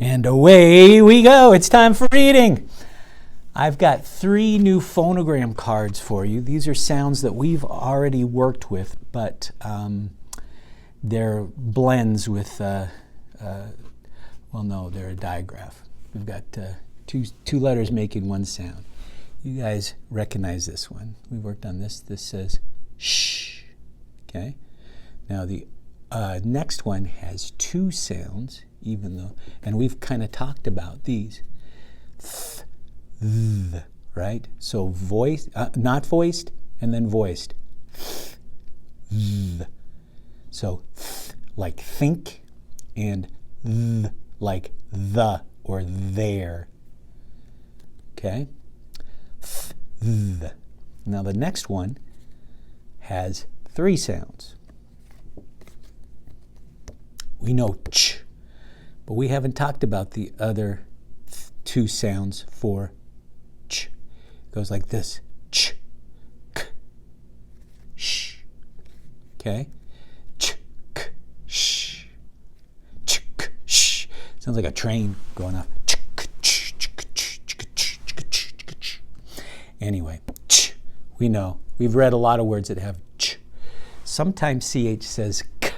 And away we go. It's time for reading. I've got 3 new phonogram cards for you. These are sounds that we've already worked with, but they're blends with, well, no, they're a digraph. We've got two letters making one sound. You guys recognize this one. We worked on this. This says shh. Okay. Now the next one has 2 sounds, even though, and we've kind of talked about these. Th, th, right? So voice, not voiced, and then voiced. Th. So th, like think, and th, like the or there. Okay? Th, th. Now the next one has 3 sounds. We know ch, but we haven't talked about the other 2 sounds for ch. It goes like this: ch, k, sh. Okay? Ch, k, sh. Ch, k, sh. Sounds like a train going off. Ch, k, ch, ch, k, ch, ch, k, ch, ch, k, ch, ch, k, ch. Anyway, ch, we know. We've read a lot of words that have ch. Sometimes CH says k.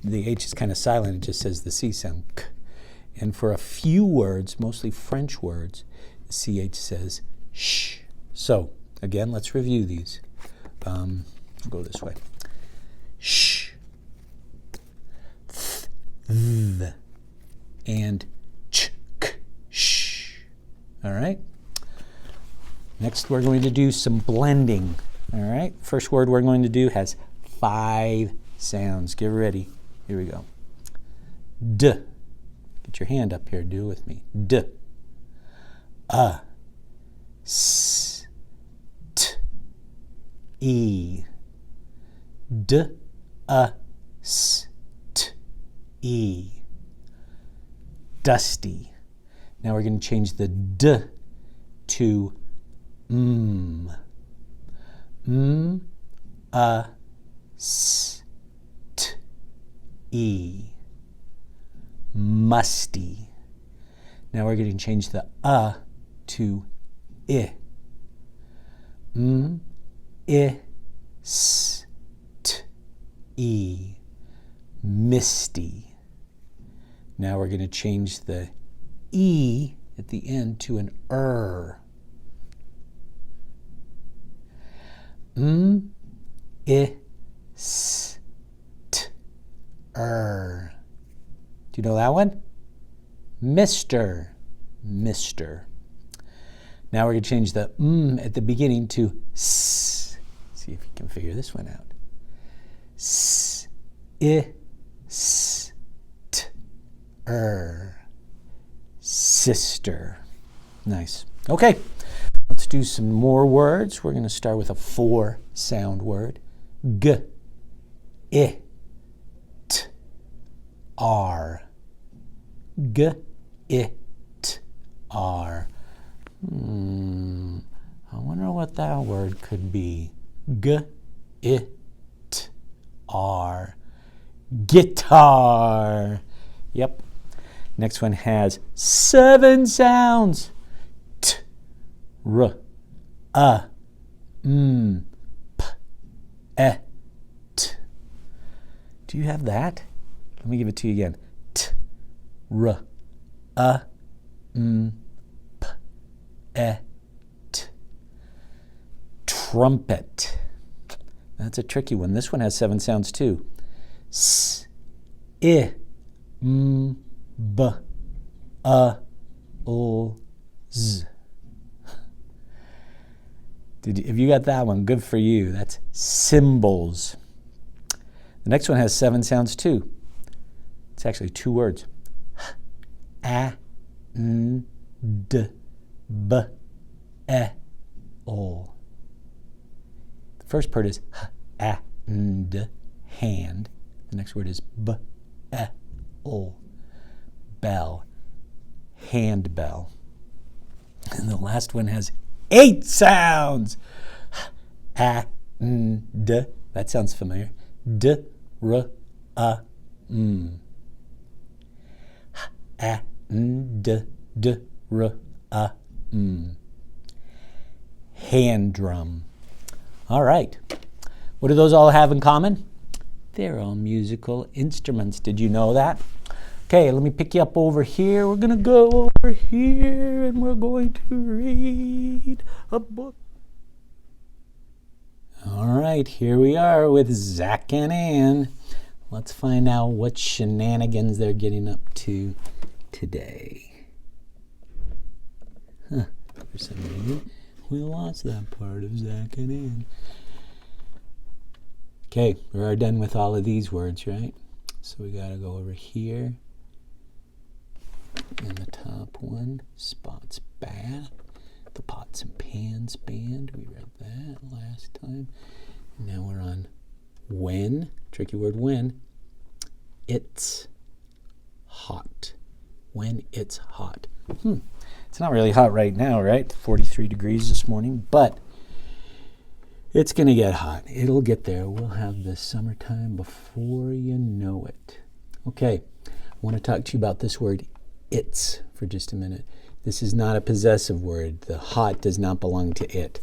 The H is kind of silent. It just says the C sound, k. And for a few words, mostly French words, the CH says sh. So, again, let's review these. We'll go this way. Sh, th, th, and ch, k, sh. All right? Next, we're going to do some blending. All right? First word we're going to do has 5 sounds. Get ready. Here we go. D. Get your hand up here. Do it with me. D. S. T. E. D. S. T. E. Dusty. Now we're going to change the D to m. M. S. E. Musty. Now we're going to change the to I. M. I. S. T. E. Misty. Now we're going to change the E at the end to an M. I. S. Do you know that one? Mr. Mister. Now we're going to change the at the beginning to s. See if you can figure this one out. S. I. S. T. Sister. Nice. Okay. Let's do some more words. We're going to start with a 4-sound word. G. I. R. G, I, T, R. I wonder what that word could be. G, I, T, R. Guitar. Yep. Next one has 7 sounds. T, R, M, P, E, T. Do you have that? Let me give it to you again. T, R, M, P, E, T. Trumpet. That's a tricky one. This one has 7 sounds too. S, I, M, B, L, Z. If you got that one, good for you. That's cymbals. The next one has 7 sounds too. It's actually 2 words. A, N, D, B, E, O. The first part is A, N, D, hand. The next word is B, E, O. Bell. Handbell. And the last one has 8 sounds. A, N, D. That sounds familiar. D, R, M. a, n, d, d, r, a, m. Hand drum. All right. What do those all have in common? They're all musical instruments. Did you know that? Okay, let me pick you up over here. We're going to go over here and we're going to read a book. All right, here we are with Zach and Ann. Let's find out what shenanigans they're getting up to today. For some reason, we lost that part of Zach and Ann. Okay, we're done with all of these words, right? So we got to go over here. And the top one, Spot's bath. The Pots and Pans band. We read that last time. Now we're on when. Tricky word when. It's hot. When it's hot. It's not really hot right now, right? 43 degrees this morning, but it's going to get hot. It'll get there. We'll have the summertime before you know it. Okay, I want to talk to you about this word, it's, for just a minute. This is not a possessive word. The hot does not belong to it.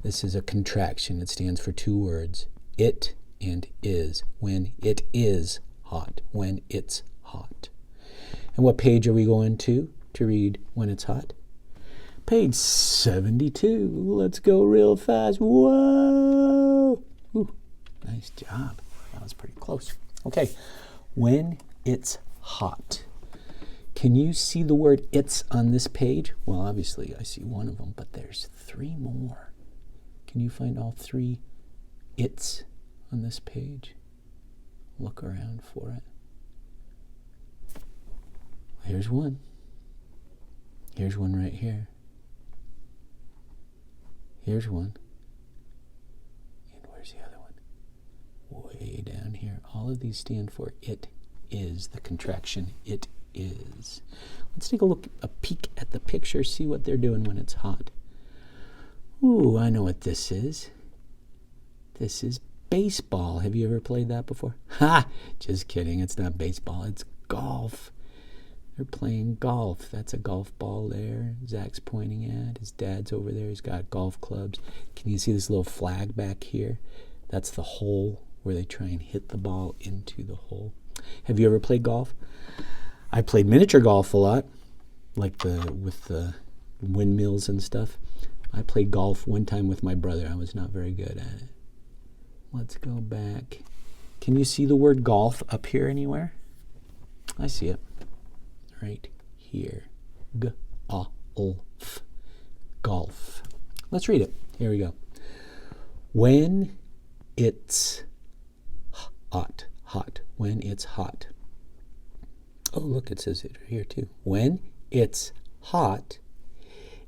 This is a contraction. It stands for two words, it and is. When it is hot. When it's hot. And what page are we going to read when it's hot? Page 72. Let's go real fast. Whoa! Ooh, nice job. That was pretty close. Okay, when it's hot. Can you see the word it's on this page? Well, obviously I see one of them, but there's three more. Can you find all three it's on this page? Look around for it. Here's one. Here's one right here. Here's one. And where's the other one? Way down here. All of these stand for it is, the contraction it is. Let's take a peek at the picture, see what they're doing when it's hot. Ooh, I know what this is. This is baseball. Have you ever played that before? Ha! Just kidding. It's not baseball. It's golf. They're playing golf. That's a golf ball there. Zach's pointing at. His dad's over there. He's got golf clubs. Can you see this little flag back here? That's the hole where they try and hit the ball into the hole. Have you ever played golf? I played miniature golf a lot, like with the windmills and stuff. I played golf one time with my brother. I was not very good at it. Let's go back. Can you see the word golf up here anywhere? I see it. Right here. G-A-L-F. Golf. Let's read it. Here we go. When it's hot. Hot. When it's hot. Oh, look, it says it here too. When it's hot,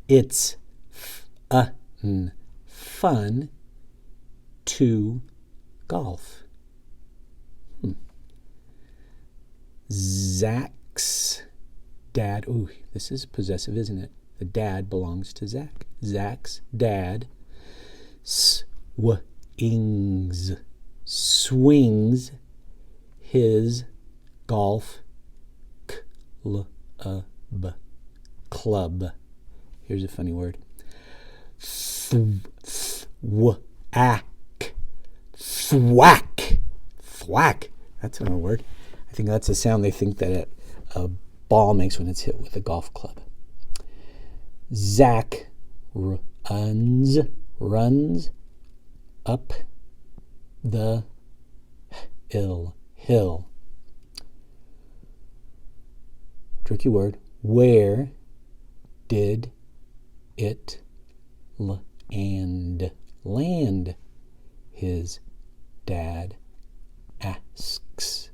it's fun to golf. Zach's dad. Ooh, this is possessive, isn't it? The dad belongs to Zach. Zach's dad swings his golf club. Here's a funny word. Thwack. That's not a word. I think that's a sound they think that a ball makes when it's hit with a golf club. Zach runs up the hill. Tricky word. Where did it land? His dad asks.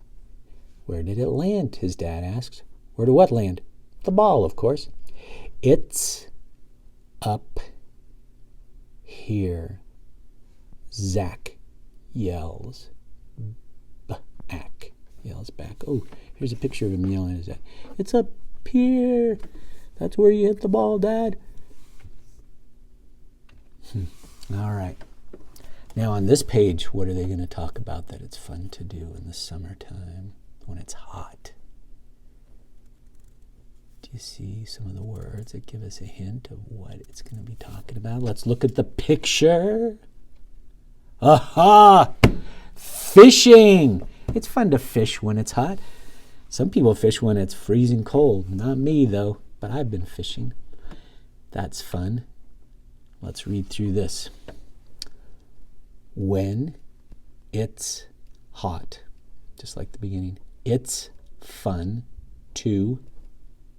Where did it land? His dad asks. Where did what land? The ball, of course. It's up here. Zach yells back. Yells back. Oh, here's a picture of him yelling at Zach. It's up here. That's where you hit the ball, Dad. All right. Now on this page, what are they going to talk about that it's fun to do in the summertime when it's hot? Do you see some of the words that give us a hint of what it's going to be talking about? Let's look at the picture. Aha! Fishing! It's fun to fish when it's hot. Some people fish when it's freezing cold. Not me, though, but I've been fishing. That's fun. Let's read through this. When it's hot, just like the beginning, it's fun to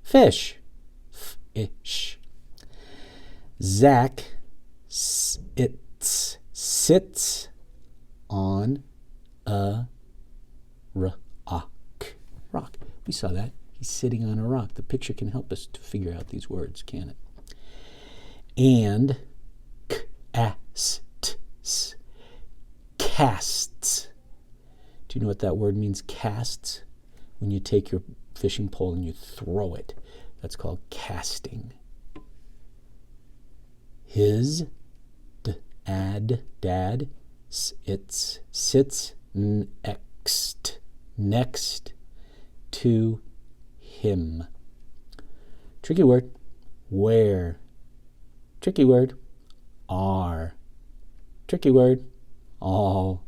fish. Fish. Zach sits on a rock. We saw that. He's sitting on a rock. The picture can help us to figure out these words, can it? And casts. Do you know what that word means, casts? When you take your fishing pole and you throw it. That's called casting. His dad sits next to him. Tricky word. Where. Tricky word. Are. Tricky word. All.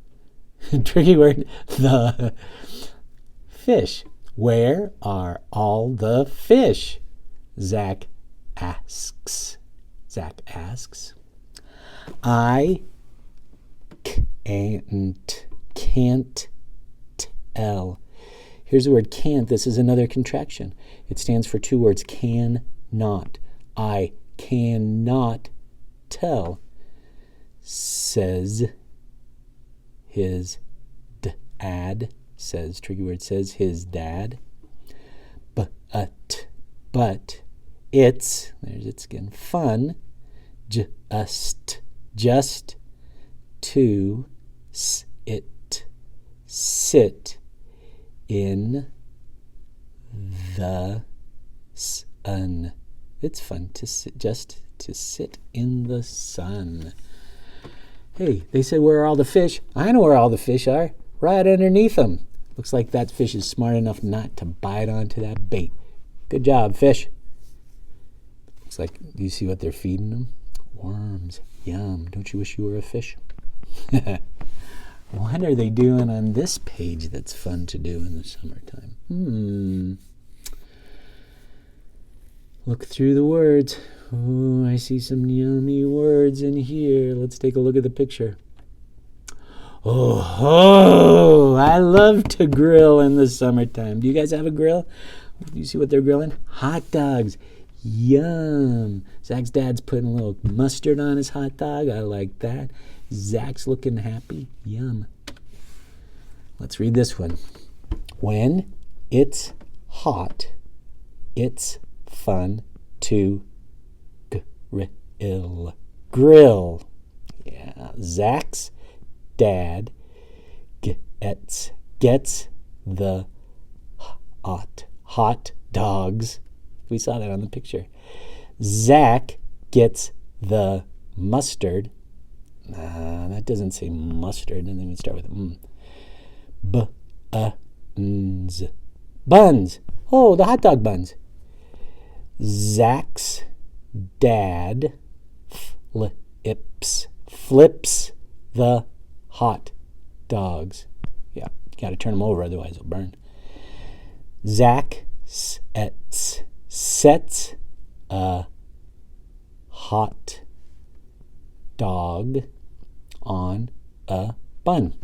Tricky word. The fish. Where are all the fish? Zach asks. I can't tell. Here's the word can't. This is another contraction. It stands for two words. Cannot. I cannot tell, says his dad. Says, tricky word, says his dad. But it's, there's it's again, fun just to sit in the sun. It's fun to sit in the sun. Hey, they said, where are all the fish? I know where all the fish are. Right underneath them. Looks like that fish is smart enough not to bite onto that bait. Good job, fish. Looks like, do you see what they're feeding them? Worms. Yum. Don't you wish you were a fish? What are they doing on this page that's fun to do in the summertime? Look through the words. Oh, I see some yummy words in here. Let's take a look at the picture. Oh, I love to grill in the summertime. Do you guys have a grill? Do you see what they're grilling? Hot dogs. Yum. Zach's dad's putting a little mustard on his hot dog. I like that. Zach's looking happy. Yum. Let's read this one. When it's hot, it's fun to grill. Yeah. Zach's dad gets the hot dogs. We saw that on the picture. Zach gets the mustard. That doesn't say mustard. Doesn't even start with buns. Oh, the hot dog buns. Zach's dad flips the hot dogs. Yeah, you got to turn them over, otherwise they'll burn. Zach sets a hot dog on a bun.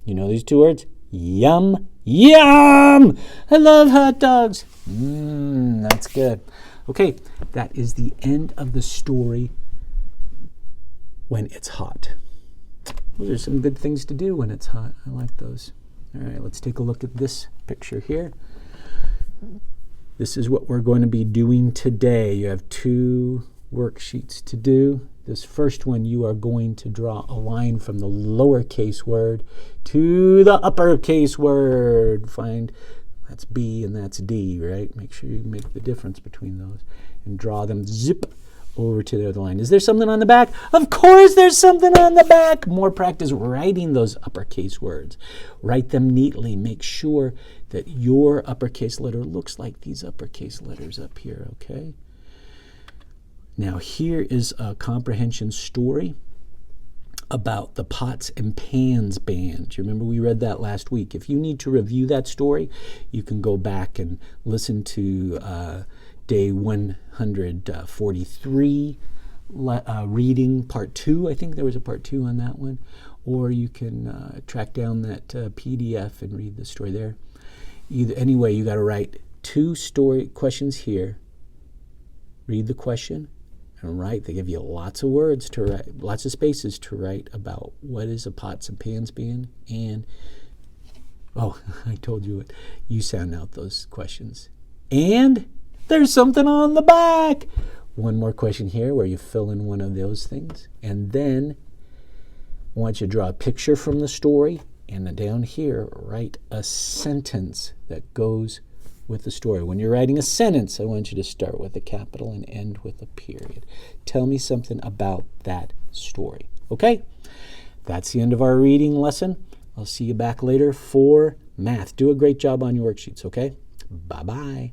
You know these two words? Yum, yum! I love hot dogs. That's good. Okay, that is the end of the story when it's hot. Those are some good things to do when it's hot. I like those. All right, let's take a look at this picture here. This is what we're going to be doing today. You have 2 worksheets to do. This first one, you are going to draw a line from the lowercase word to the uppercase word. Find, that's B and that's D, right? Make sure you make the difference between those and draw them zip over to the other line. Is there something on the back? Of course there's something on the back. More practice writing those uppercase words. Write them neatly. Make sure that your uppercase letter looks like these uppercase letters up here, okay? Now here is a comprehension story about the Pots and Pans Band. You remember we read that last week. If you need to review that story, you can go back and listen to day 143 reading part 2. I think there was a part 2 on that one. Or you can track down that PDF and read the story there. Anyway, you got to write 2 story questions here. Read the question and write. They give you lots of words to write, lots of spaces to write about what is a Pots and Pans Band. And, oh, I told you it. You sound out those questions. And there's something on the back. One more question here where you fill in one of those things. And then I want you to draw a picture from the story. And then down here, write a sentence that goes with the story. When you're writing a sentence, I want you to start with a capital and end with a period. Tell me something about that story. Okay? That's the end of our reading lesson. I'll see you back later for math. Do a great job on your worksheets, okay? Bye-bye.